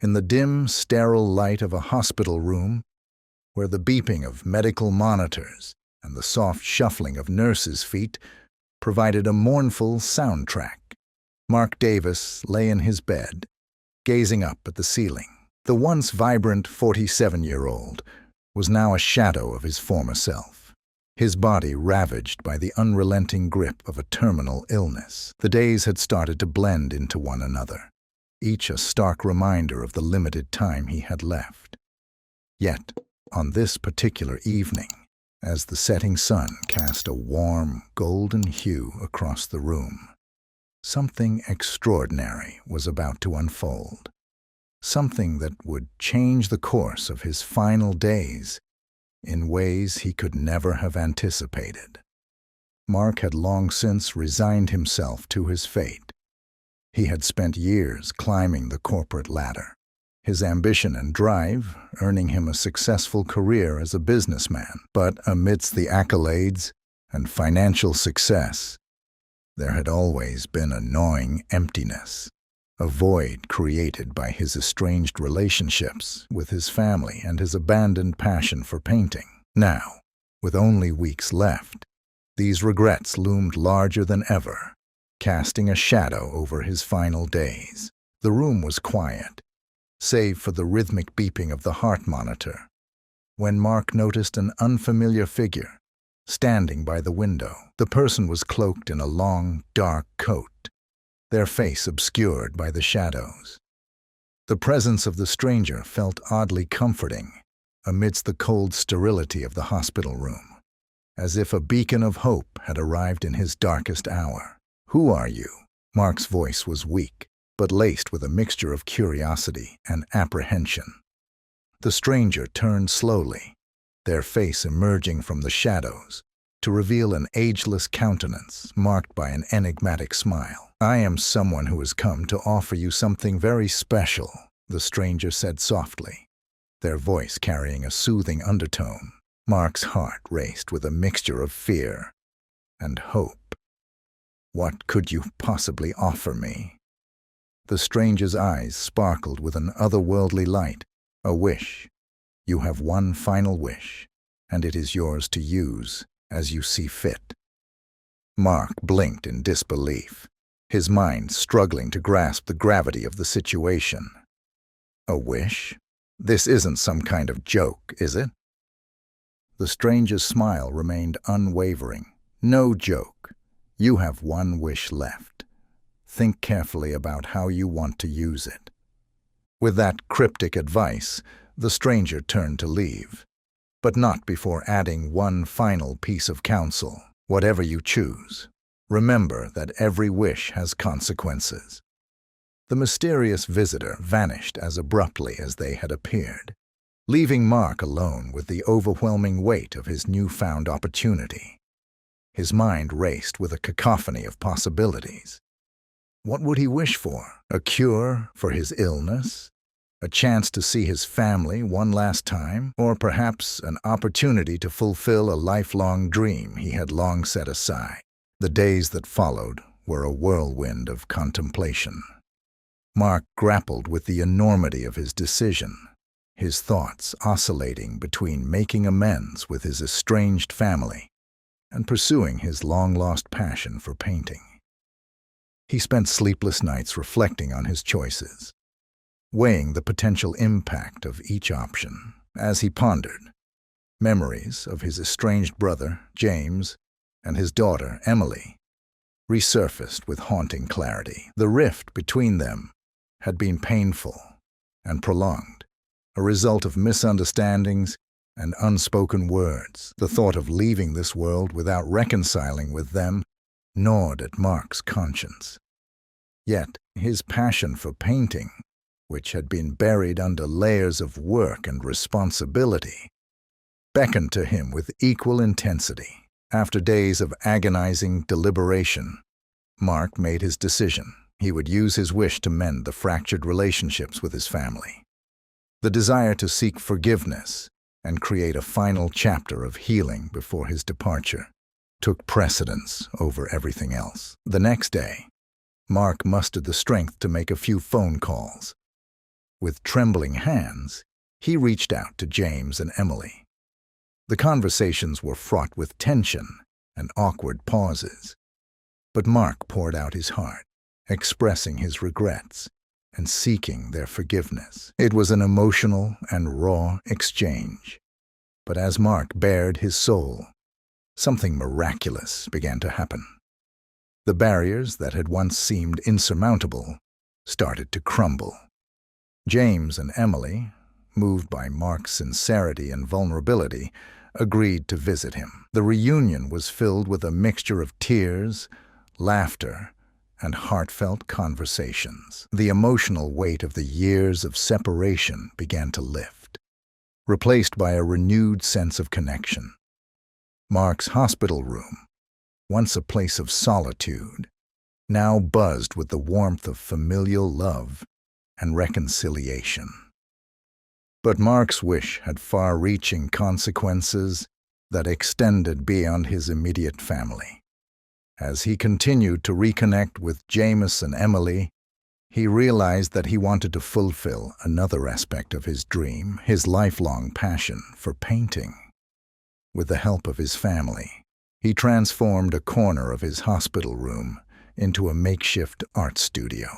In the dim, sterile light of a hospital room, where the beeping of medical monitors and the soft shuffling of nurses' feet provided a mournful soundtrack, Mark Davis lay in his bed, gazing up at the ceiling. The once vibrant 47-year-old was now a shadow of his former self, his body ravaged by the unrelenting grip of a terminal illness. The days had started to blend into one another, each a stark reminder of the limited time he had left. Yet, on this particular evening, as the setting sun cast a warm, golden hue across the room, something extraordinary was about to unfold. Something that would change the course of his final days in ways he could never have anticipated. Mark had long since resigned himself to his fate. He had spent years climbing the corporate ladder, his ambition and drive earning him a successful career as a businessman. But amidst the accolades and financial success, there had always been a gnawing emptiness, a void created by his estranged relationships with his family and his abandoned passion for painting. Now, with only weeks left, these regrets loomed larger than ever, casting a shadow over his final days. The room was quiet, save for the rhythmic beeping of the heart monitor, when Mark noticed an unfamiliar figure standing by the window. The person was cloaked in a long, dark coat, their face obscured by the shadows. The presence of the stranger felt oddly comforting amidst the cold sterility of the hospital room, as if a beacon of hope had arrived in his darkest hour. "Who are you?" Mark's voice was weak, but laced with a mixture of curiosity and apprehension. The stranger turned slowly, their face emerging from the shadows, to reveal an ageless countenance marked by an enigmatic smile. "I am someone who has come to offer you something very special," the stranger said softly, their voice carrying a soothing undertone. Mark's heart raced with a mixture of fear and hope. "What could you possibly offer me?" The stranger's eyes sparkled with an otherworldly light. "A wish. You have one final wish, and it is yours to use as you see fit." Mark blinked in disbelief, his mind struggling to grasp the gravity of the situation. "A wish? This isn't some kind of joke, is it?" The stranger's smile remained unwavering. "No joke. You have one wish left. Think carefully about how you want to use it." With that cryptic advice, the stranger turned to leave, but not before adding one final piece of counsel. "Whatever you choose, remember that every wish has consequences." The mysterious visitor vanished as abruptly as they had appeared, leaving Mark alone with the overwhelming weight of his newfound opportunity. His mind raced with a cacophony of possibilities. What would he wish for? A cure for his illness? A chance to see his family one last time? Or perhaps an opportunity to fulfill a lifelong dream he had long set aside? The days that followed were a whirlwind of contemplation. Mark grappled with the enormity of his decision, his thoughts oscillating between making amends with his estranged family and pursuing his long-lost passion for painting. He spent sleepless nights reflecting on his choices, weighing the potential impact of each option. As he pondered, memories of his estranged brother, James, and his daughter, Emily, resurfaced with haunting clarity. The rift between them had been painful and prolonged, a result of misunderstandings and unspoken words. The thought of leaving this world without reconciling with them gnawed at Mark's conscience. Yet his passion for painting, which had been buried under layers of work and responsibility, beckoned to him with equal intensity. After days of agonizing deliberation, Mark made his decision. He would use his wish to mend the fractured relationships with his family. The desire to seek forgiveness and create a final chapter of healing before his departure took precedence over everything else. The next day, Mark mustered the strength to make a few phone calls. With trembling hands, he reached out to James and Emily. The conversations were fraught with tension and awkward pauses. But Mark poured out his heart, expressing his regrets and seeking their forgiveness. It was an emotional and raw exchange. But as Mark bared his soul, something miraculous began to happen. The barriers that had once seemed insurmountable started to crumble. James and Emily, moved by Mark's sincerity and vulnerability, agreed to visit him. The reunion was filled with a mixture of tears, laughter, and heartfelt conversations. The emotional weight of the years of separation began to lift, replaced by a renewed sense of connection. Mark's hospital room, once a place of solitude, now buzzed with the warmth of familial love and reconciliation. But Mark's wish had far-reaching consequences that extended beyond his immediate family. As he continued to reconnect with James and Emily, he realized that he wanted to fulfill another aspect of his dream, his lifelong passion for painting. With the help of his family, he transformed a corner of his hospital room into a makeshift art studio.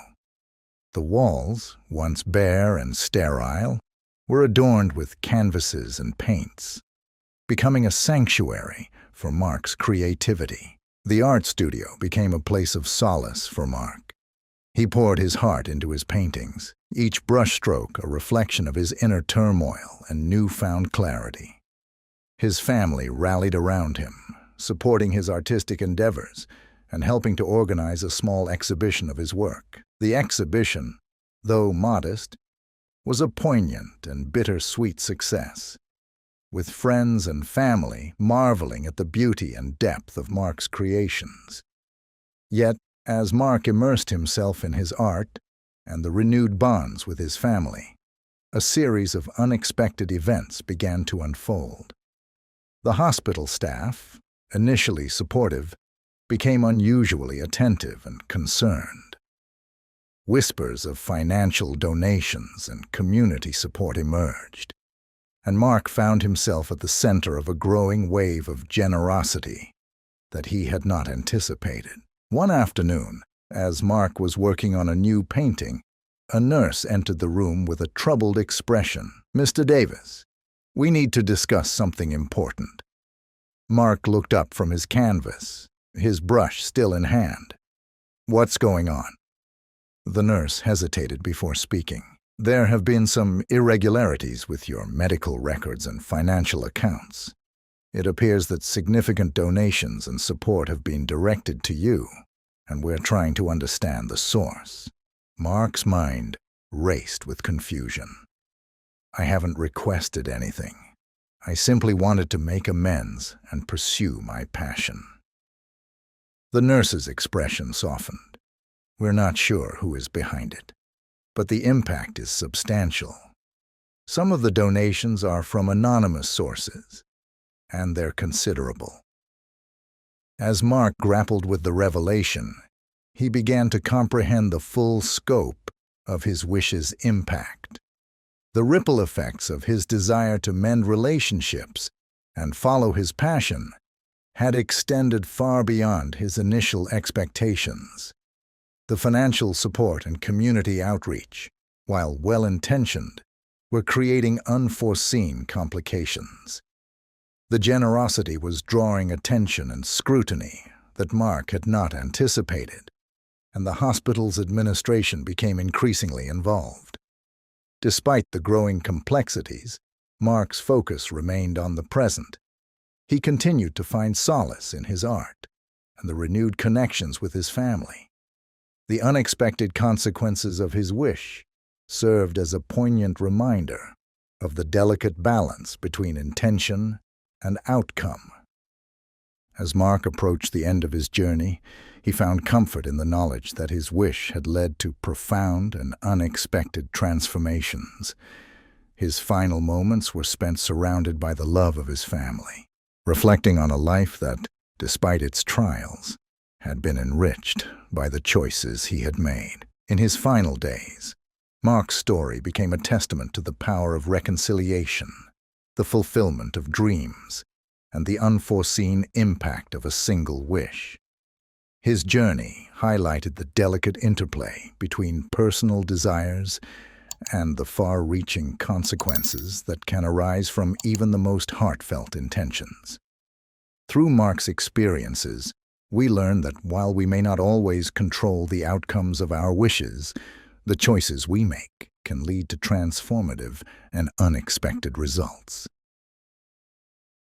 The walls, once bare and sterile, were adorned with canvases and paints, becoming a sanctuary for Mark's creativity. The art studio became a place of solace for Mark. He poured his heart into his paintings, each brushstroke a reflection of his inner turmoil and newfound clarity. His family rallied around him, supporting his artistic endeavors and helping to organize a small exhibition of his work. The exhibition, though modest, was a poignant and bittersweet success, with friends and family marveling at the beauty and depth of Mark's creations. Yet, as Mark immersed himself in his art and the renewed bonds with his family, a series of unexpected events began to unfold. The hospital staff, initially supportive, became unusually attentive and concerned. Whispers of financial donations and community support emerged, and Mark found himself at the center of a growing wave of generosity that he had not anticipated. One afternoon, as Mark was working on a new painting, a nurse entered the room with a troubled expression. "Mr. Davis, we need to discuss something important." Mark looked up from his canvas, his brush still in hand. "What's going on?" The nurse hesitated before speaking. "There have been some irregularities with your medical records and financial accounts. It appears that significant donations and support have been directed to you, and we're trying to understand the source." Mark's mind raced with confusion. "I haven't requested anything. I simply wanted to make amends and pursue my passion." The nurse's expression softened. "We're not sure who is behind it, but the impact is substantial. Some of the donations are from anonymous sources, and they're considerable." As Mark grappled with the revelation, he began to comprehend the full scope of his wish's impact. The ripple effects of his desire to mend relationships and follow his passion had extended far beyond his initial expectations. The financial support and community outreach, while well-intentioned, were creating unforeseen complications. The generosity was drawing attention and scrutiny that Mark had not anticipated, and the hospital's administration became increasingly involved. Despite the growing complexities, Mark's focus remained on the present. He continued to find solace in his art and the renewed connections with his family. The unexpected consequences of his wish served as a poignant reminder of the delicate balance between intention and outcome. As Mark approached the end of his journey, he found comfort in the knowledge that his wish had led to profound and unexpected transformations. His final moments were spent surrounded by the love of his family, reflecting on a life that, despite its trials, had been enriched by the choices he had made. In his final days, Mark's story became a testament to the power of reconciliation, the fulfillment of dreams, and the unforeseen impact of a single wish. His journey highlighted the delicate interplay between personal desires and the far-reaching consequences that can arise from even the most heartfelt intentions. Through Mark's experiences, we learn that while we may not always control the outcomes of our wishes, the choices we make can lead to transformative and unexpected results.